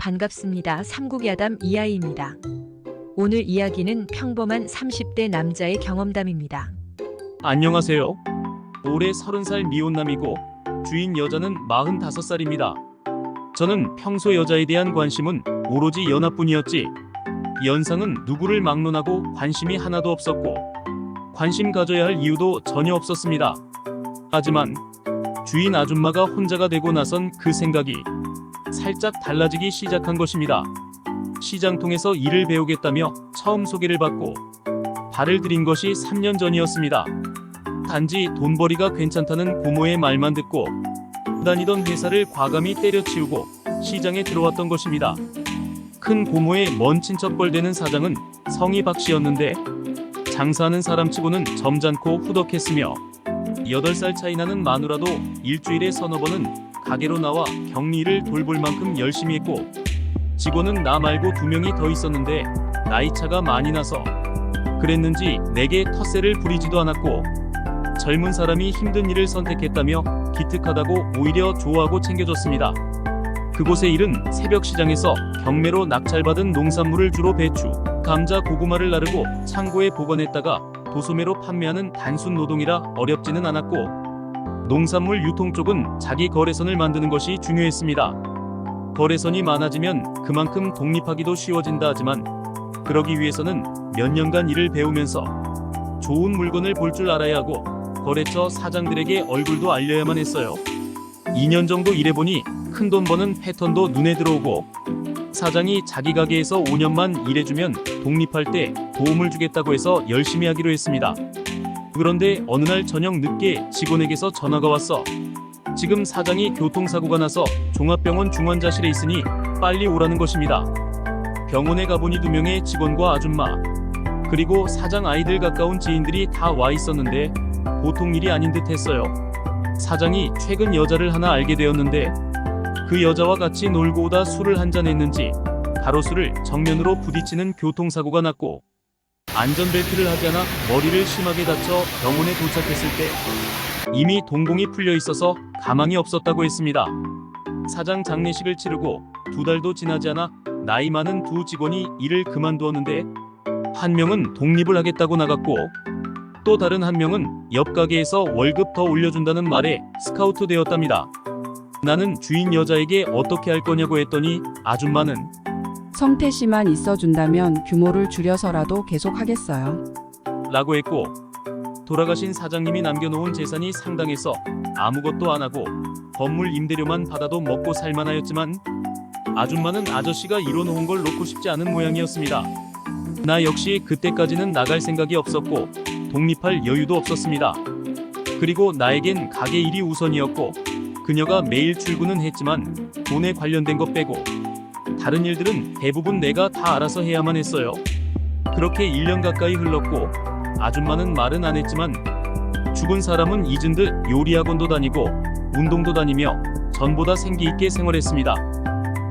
반갑습니다. 삼국야담 이하이입니다. 오늘 이야기는 평범한 30대 남자의 경험담입니다. 안녕하세요. 올해 30살 미혼남이고 주인 여자는 45살입니다. 저는 평소 여자에 대한 관심은 오로지 연하뿐이었지 연상은 누구를 막론하고 관심이 하나도 없었고 관심 가져야 할 이유도 전혀 없었습니다. 하지만 주인 아줌마가 혼자가 되고 나선 그 생각이 살짝 달라지기 시작한 것입니다. 시장통에서 일을 배우겠다며 처음 소개를 받고 발을 들인 것이 3년 전이었습니다. 단지 돈벌이가 괜찮다는 고모의 말만 듣고 다니던 회사를 과감히 때려치우고 시장에 들어왔던 것입니다. 큰 고모의 먼 친척뻘 되는 사장은 성이 박씨였는데 장사하는 사람치고는 점잖고 후덕했으며 8살 차이 나는 마누라도 일주일에 서너 번은 가게로 나와 격리를 돌볼 만큼 열심히 했고 직원은 나 말고 2명이 더 있었는데 나이차가 많이 나서 그랬는지 내게 텃세를 부리지도 않았고 젊은 사람이 힘든 일을 선택했다며 기특하다고 오히려 좋아하고 챙겨줬습니다. 그곳의 일은 새벽 시장에서 경매로 낙찰받은 농산물을 주로 배추, 감자, 고구마를 나르고 창고에 보관했다가 도소매로 판매하는 단순 노동이라 어렵지는 않았고 농산물 유통 쪽은 자기 거래선을 만드는 것이 중요했습니다. 거래선이 많아지면 그만큼 독립하기도 쉬워진다 하지만 그러기 위해서는 몇 년간 일을 배우면서 좋은 물건을 볼 줄 알아야 하고 거래처 사장들에게 얼굴도 알려야만 했어요. 2년 정도 일해보니 큰돈 버는 패턴도 눈에 들어오고 사장이 자기 가게에서 5년만 일해주면 독립할 때 도움을 주겠다고 해서 열심히 하기로 했습니다. 그런데 어느 날 저녁 늦게 직원에게서 전화가 왔어. 지금 사장이 교통사고가 나서 종합병원 중환자실에 있으니 빨리 오라는 것입니다. 병원에 가보니 2명의 직원과 아줌마 그리고 사장 아이들 가까운 지인들이 다 와 있었는데 보통 일이 아닌 듯 했어요. 사장이 최근 여자를 하나 알게 되었는데 그 여자와 같이 놀고 오다 술을 한잔 했는지 가로수를 정면으로 부딪히는 교통사고가 났고 안전벨트를 하지 않아 머리를 심하게 다쳐 병원에 도착했을 때 이미 동공이 풀려 있어서 가망이 없었다고 했습니다. 사장 장례식을 치르고 2달도 지나지 않아 나이 많은 2 직원이 일을 그만두었는데 한 명은 독립을 하겠다고 나갔고 또 다른 한 명은 옆 가게에서 월급 더 올려준다는 말에 스카우트 되었답니다. 나는 주인 여자에게 어떻게 할 거냐고 했더니 아줌마는 성태씨만 있어준다면 규모를 줄여서라도 계속하겠어요. 라고 했고 돌아가신 사장님이 남겨놓은 재산이 상당해서 아무것도 안 하고 건물 임대료만 받아도 먹고 살만하였지만 아줌마는 아저씨가 이뤄놓은 걸 놓고 싶지 않은 모양이었습니다. 나 역시 그때까지는 나갈 생각이 없었고 독립할 여유도 없었습니다. 그리고 나에겐 가게 일이 우선이었고 그녀가 매일 출근은 했지만 돈에 관련된 것 빼고 다른 일들은 대부분 내가 다 알아서 해야만 했어요. 그렇게 1년 가까이 흘렀고 아줌마는 말은 안 했지만 죽은 사람은 잊은 듯 요리학원도 다니고 운동도 다니며 전보다 생기 있게 생활했습니다.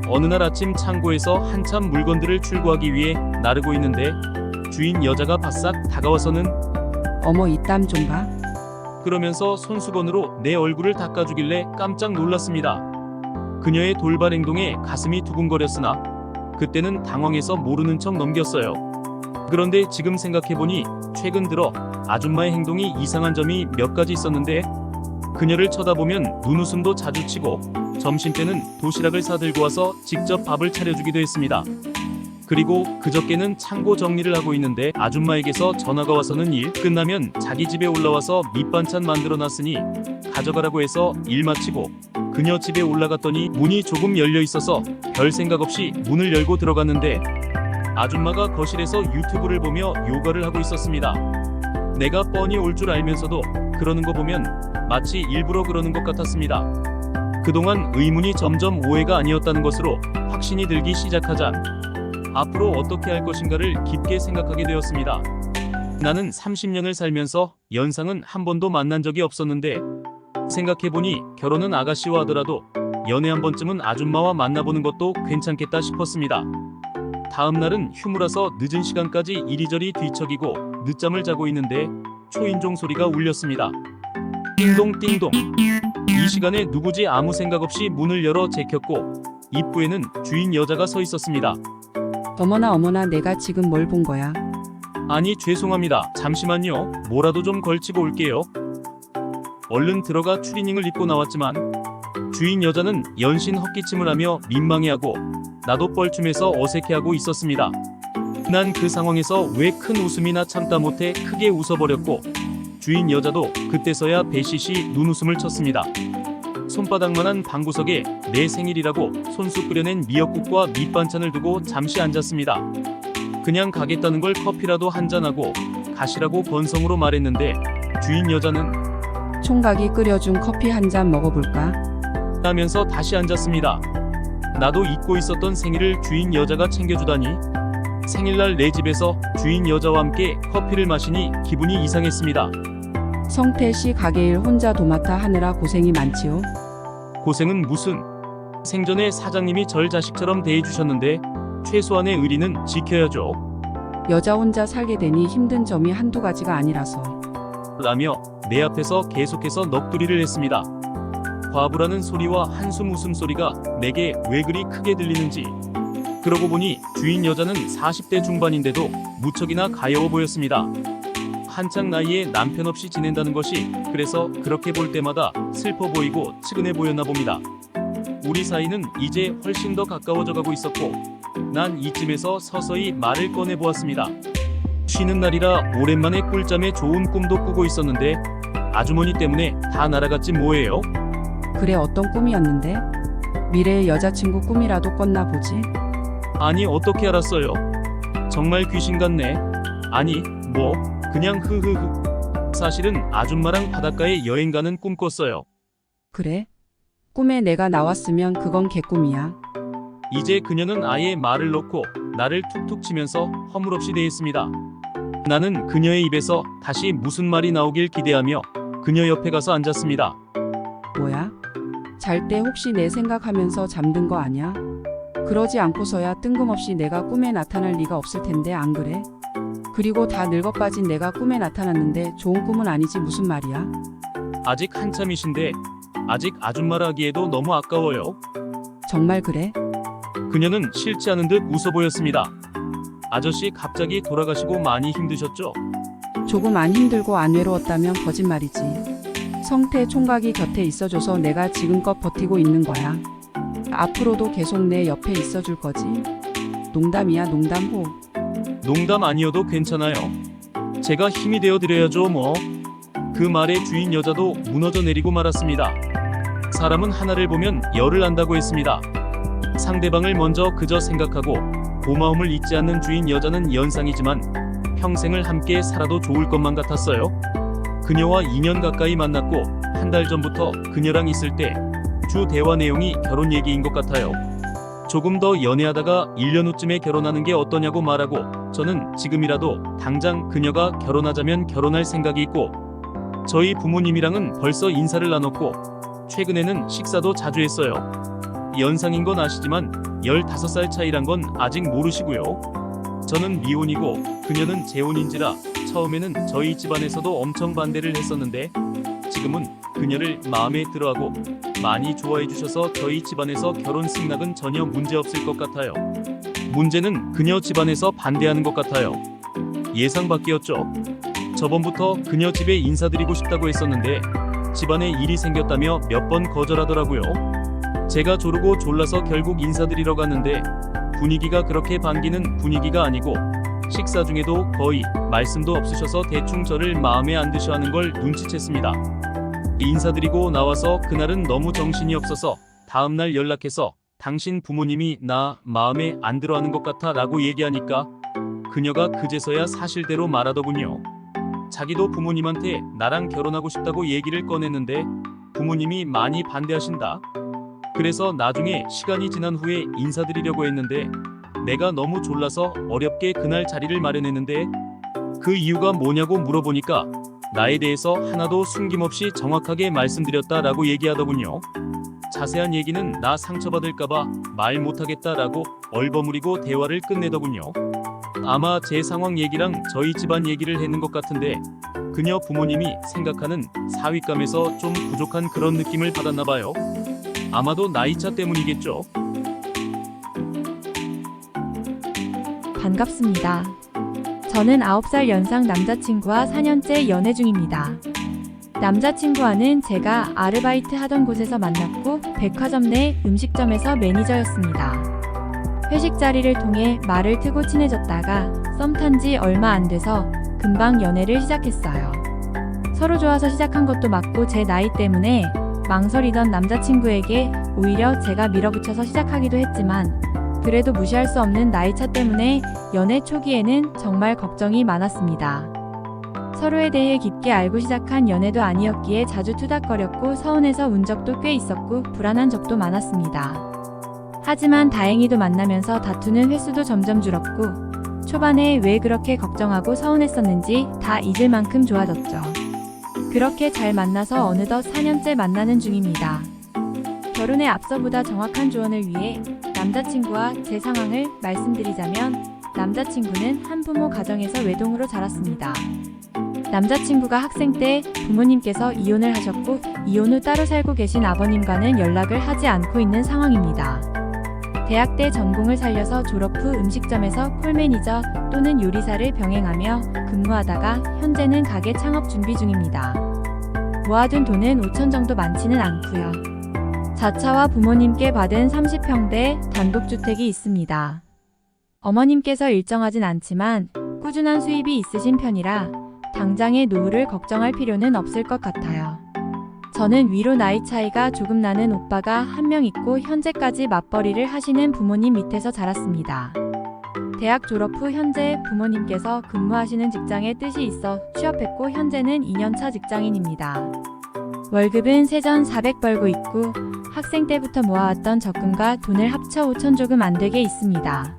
어느 날 아침 창고에서 한참 물건들을 출고하기 위해 나르고 있는데 주인 여자가 바싹 다가와서는 어머 이 땀 좀 봐. 그러면서 손수건으로 내 얼굴을 닦아주길래 깜짝 놀랐습니다. 그녀의 돌발 행동에 가슴이 두근거렸으나 그때는 당황해서 모르는 척 넘겼어요. 그런데 지금 생각해보니 최근 들어 아줌마의 행동이 이상한 점이 몇 가지 있었는데 그녀를 쳐다보면 눈웃음도 자주 치고 점심때는 도시락을 사들고 와서 직접 밥을 차려주기도 했습니다. 그리고 그저께는 창고 정리를 하고 있는데 아줌마에게서 전화가 와서는 일 끝나면 자기 집에 올라와서 밑반찬 만들어놨으니 가져가라고 해서 일 마치고 그녀 집에 올라갔더니 문이 조금 열려 있어서 별 생각 없이 문을 열고 들어갔는데 아줌마가 거실에서 유튜브를 보며 요가를 하고 있었습니다. 내가 뻔히 올 줄 알면서도 그러는 거 보면 마치 일부러 그러는 것 같았습니다. 그동안 의문이 점점 오해가 아니었다는 것으로 확신이 들기 시작하자 앞으로 어떻게 할 것인가를 깊게 생각하게 되었습니다. 나는 30년을 살면서 연상은 한 번도 만난 적이 없었는데 생각해보니 결혼은 아가씨와 하더라도 연애 한 번쯤은 아줌마와 만나보는 것도 괜찮겠다 싶었습니다. 다음 날은 휴무라서 늦은 시간까지 이리저리 뒤척이고 늦잠을 자고 있는데 초인종 소리가 울렸습니다. 띵동 띵동. 이 시간에 누구지 아무 생각 없이 문을 열어 제켰고 입구에는 주인 여자가 서 있었습니다. 어머나 어머나 내가 지금 뭘 본 거야? 아니 죄송합니다. 잠시만요. 뭐라도 좀 걸치고 올게요. 얼른 들어가 추리닝을 입고 나왔지만 주인 여자는 연신 헛기침을 하며 민망해하고 나도 뻘쭘해서 어색해하고 있었습니다. 난 그 상황에서 왜 큰 웃음이나 참다 못해 크게 웃어버렸고 주인 여자도 그때서야 배시시 눈웃음을 쳤습니다. 손바닥만한 방구석에 내 생일이라고 손수 끓여낸 미역국과 밑반찬을 두고 잠시 앉았습니다. 그냥 가겠다는 걸 커피라도 한잔하고 가시라고 건성으로 말했는데 주인 여자는 총각이 끓여준 커피 한 잔 먹어볼까? 라면서 다시 앉았습니다. 나도 잊고 있었던 생일을 주인 여자가 챙겨주다니 생일날 내 집에서 주인 여자와 함께 커피를 마시니 기분이 이상했습니다. 성태 씨 가게일 혼자 도맡아 하느라 고생이 많지요? 고생은 무슨, 생전에 사장님이 절 자식처럼 대해주셨는데 최소한의 의리는 지켜야죠. 여자 혼자 살게 되니 힘든 점이 한두 가지가 아니라서. 라며 내 앞에서 계속해서 넋두리를 했습니다. 과부라는 소리와 한숨 웃음소리가 내게 왜 그리 크게 들리는지. 그러고 보니 주인 여자는 40대 중반인데도 무척이나 가여워 보였습니다. 한창 나이에 남편 없이 지낸다는 것이 그래서 그렇게 볼 때마다 슬퍼 보이고 측은해 보였나 봅니다. 우리 사이는 이제 훨씬 더 가까워져 가고 있었고 난 이쯤에서 서서히 말을 꺼내 보았습니다. 쉬는 날이라 오랜만에 꿀잠에 좋은 꿈도 꾸고 있었는데 아주머니 때문에 다 날아갔지 뭐예요? 그래 어떤 꿈이었는데? 미래의 여자친구 꿈이라도 꿨나 보지? 아니 어떻게 알았어요? 정말 귀신 같네. 아니 뭐 그냥 흐흐흐. 사실은 아줌마랑 바닷가에 여행 가는 꿈 꿨어요. 그래? 꿈에 내가 나왔으면 그건 개꿈이야. 이제 그녀는 아예 말을 놓고 나를 툭툭 치면서 허물없이 대했습니다. 나는 그녀의 입에서 다시 무슨 말이 나오길 기대하며 그녀 옆에 가서 앉았습니다. 뭐야? 잘 때 혹시 내 생각하면서 잠든 거 아냐? 그러지 않고서야 뜬금없이 내가 꿈에 나타날 리가 없을 텐데 안 그래? 그리고 다 늙어 빠진 내가 꿈에 나타났는데 좋은 꿈은 아니지 무슨 말이야? 아직 한참이신데 아직 아줌마라 하기에도 너무 아까워요. 정말 그래? 그녀는 싫지 않은 듯 웃어 보였습니다. 아저씨 갑자기 돌아가시고 많이 힘드셨죠? 조금 안 힘들고 안 외로웠다면 거짓말이지. 성태 총각이 곁에 있어줘서 내가 지금껏 버티고 있는 거야. 앞으로도 계속 내 옆에 있어줄 거지? 농담이야 농담호. 농담 아니어도 괜찮아요. 제가 힘이 되어 드려야죠 뭐. 그 말에 주인 여자도 무너져 내리고 말았습니다. 사람은 하나를 보면 열을 안다고 했습니다. 상대방을 먼저 그저 생각하고 고마움을 잊지 않는 주인 여자는 연상이지만 평생을 함께 살아도 좋을 것만 같았어요. 그녀와 2년 가까이 만났고 한 달 전부터 그녀랑 있을 때 주 대화 내용이 결혼 얘기인 것 같아요. 조금 더 연애하다가 1년 후쯤에 결혼하는 게 어떠냐고 말하고 저는 지금이라도 당장 그녀가 결혼하자면 결혼할 생각이 있고 저희 부모님이랑은 벌써 인사를 나눴고 최근에는 식사도 자주 했어요. 연상인 건 아시지만 15살 차이란 건 아직 모르시고요. 저는 미혼이고 그녀는 재혼인지라 처음에는 저희 집안에서도 엄청 반대를 했었는데 지금은 그녀를 마음에 들어하고 많이 좋아해 주셔서 저희 집안에서 결혼 승낙은 전혀 문제 없을 것 같아요. 문제는 그녀 집안에서 반대하는 것 같아요. 예상 밖이었죠. 저번부터 그녀 집에 인사드리고 싶다고 했었는데 집안에 일이 생겼다며 몇 번 거절하더라고요. 제가 조르고 졸라서 결국 인사드리러 갔는데 분위기가 그렇게 반기는 분위기가 아니고 식사 중에도 거의 말씀도 없으셔서 대충 저를 마음에 안 드셔 하는 걸 눈치챘습니다. 인사드리고 나와서 그날은 너무 정신이 없어서 다음날 연락해서 당신 부모님이 나 마음에 안 들어 하는 것 같아 라고 얘기하니까 그녀가 그제서야 사실대로 말하더군요. 자기도 부모님한테 나랑 결혼하고 싶다고 얘기를 꺼냈는데 부모님이 많이 반대하신다. 그래서 나중에 시간이 지난 후에 인사드리려고 했는데 내가 너무 졸라서 어렵게 그날 자리를 마련했는데 그 이유가 뭐냐고 물어보니까 나에 대해서 하나도 숨김없이 정확하게 말씀드렸다라고 얘기하더군요. 자세한 얘기는 나 상처받을까봐 말 못하겠다라고 얼버무리고 대화를 끝내더군요. 아마 제 상황 얘기랑 저희 집안 얘기를 했는 것 같은데 그녀 부모님이 생각하는 사윗감에서 좀 부족한 그런 느낌을 받았나봐요. 아마도 나이차 때문이겠죠. 반갑습니다. 저는 9살 연상 남자친구와 4년째 연애 중입니다. 남자친구와는 제가 아르바이트 하던 곳에서 만났고 백화점 내 음식점에서 매니저였습니다. 회식 자리를 통해 말을 트고 친해졌다가 썸 탄 지 얼마 안 돼서 금방 연애를 시작했어요. 서로 좋아서 시작한 것도 맞고 제 나이 때문에 망설이던 남자친구에게 오히려 제가 밀어붙여서 시작하기도 했지만 그래도 무시할 수 없는 나이차 때문에 연애 초기에는 정말 걱정이 많았습니다. 서로에 대해 깊게 알고 시작한 연애도 아니었기에 자주 투닥거렸고 서운해서 운 적도 꽤 있었고 불안한 적도 많았습니다. 하지만 다행히도 만나면서 다투는 횟수도 점점 줄었고 초반에 왜 그렇게 걱정하고 서운했었는지 다 잊을 만큼 좋아졌죠. 그렇게 잘 만나서 어느덧 4년째 만나는 중입니다. 결혼에 앞서보다 정확한 조언을 위해 남자친구와 제 상황을 말씀드리자면 남자친구는 한부모 가정에서 외동으로 자랐습니다. 남자친구가 학생 때 부모님께서 이혼을 하셨고 이혼 후 따로 살고 계신 아버님과는 연락을 하지 않고 있는 상황입니다. 대학 때 전공을 살려서 졸업 후 음식점에서 콜매니저 또는 요리사를 병행하며 근무하다가 현재는 가게 창업 준비 중입니다. 모아둔 돈은 5천 정도 많지는 않고요. 자차와 부모님께 받은 30평대 단독주택이 있습니다. 어머님께서 일정하진 않지만 꾸준한 수입이 있으신 편이라 당장의 노후를 걱정할 필요는 없을 것 같아요. 저는 위로 나이 차이가 조금 나는 오빠가 한 명 있고 현재까지 맞벌이를 하시는 부모님 밑에서 자랐습니다. 대학 졸업 후 현재 부모님께서 근무하시는 직장에 뜻이 있어 취업했고 현재는 2년차 직장인입니다. 월급은 세전 400 벌고 있고 학생 때부터 모아왔던 적금과 돈을 합쳐 5천 조금 안 되게 있습니다.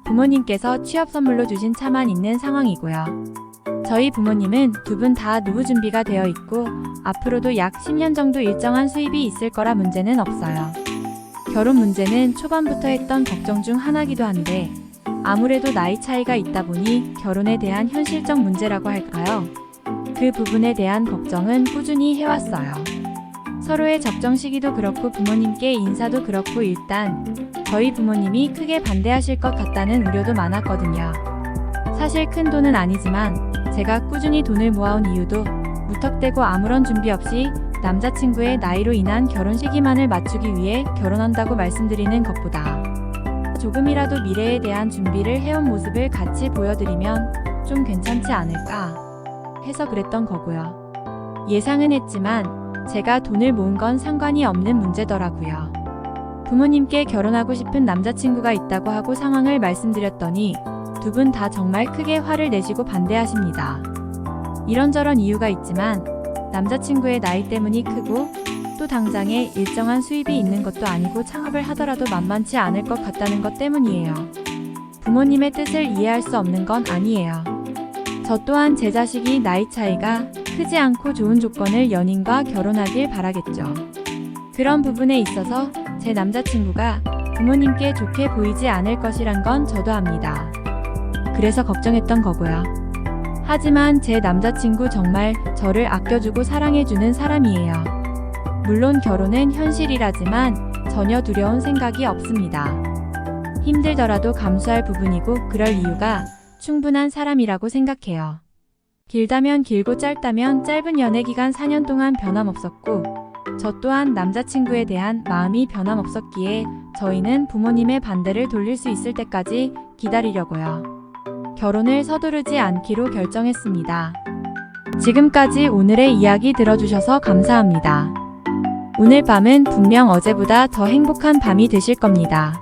부모님께서 취업 선물로 주신 차만 있는 상황이고요. 저희 부모님은 두 분 다 노후 준비가 되어 있고 앞으로도 약 10년 정도 일정한 수입이 있을 거라 문제는 없어요. 결혼 문제는 초반부터 했던 걱정 중 하나기도 한데 아무래도 나이 차이가 있다 보니 결혼에 대한 현실적 문제라고 할까요? 그 부분에 대한 걱정은 꾸준히 해왔어요. 서로의 적정 시기도 그렇고 부모님께 인사도 그렇고 일단 저희 부모님이 크게 반대하실 것 같다는 우려도 많았거든요. 사실 큰 돈은 아니지만 제가 꾸준히 돈을 모아온 이유도 무턱대고 아무런 준비 없이 남자친구의 나이로 인한 결혼 시기만을 맞추기 위해 결혼한다고 말씀드리는 것보다 조금이라도 미래에 대한 준비를 해온 모습을 같이 보여드리면 좀 괜찮지 않을까 해서 그랬던 거고요. 예상은 했지만 제가 돈을 모은 건 상관이 없는 문제더라고요. 부모님께 결혼하고 싶은 남자친구가 있다고 하고 상황을 말씀드렸더니 두 분 다 정말 크게 화를 내시고 반대하십니다. 이런저런 이유가 있지만 남자친구의 나이 때문이 크고 또 당장에 일정한 수입이 있는 것도 아니고 창업을 하더라도 만만치 않을 것 같다는 것 때문이에요. 부모님의 뜻을 이해할 수 없는 건 아니에요. 저 또한 제 자식이 나이 차이가 크지 않고 좋은 조건을 연인과 결혼하길 바라겠죠. 그런 부분에 있어서 제 남자친구가 부모님께 좋게 보이지 않을 것이란 건 저도 압니다. 그래서 걱정했던 거고요. 하지만 제 남자친구 정말 저를 아껴주고 사랑해주는 사람이에요. 물론 결혼은 현실이라지만 전혀 두려운 생각이 없습니다. 힘들더라도 감수할 부분이고 그럴 이유가 충분한 사람이라고 생각해요. 길다면 길고 짧다면 짧은 연애 기간 4년 동안 변함없었고 저 또한 남자친구에 대한 마음이 변함없었기에 저희는 부모님의 반대를 돌릴 수 있을 때까지 기다리려고요. 결혼을 서두르지 않기로 결정했습니다. 지금까지 오늘의 이야기 들어주셔서 감사합니다. 오늘 밤은 분명 어제보다 더 행복한 밤이 되실 겁니다.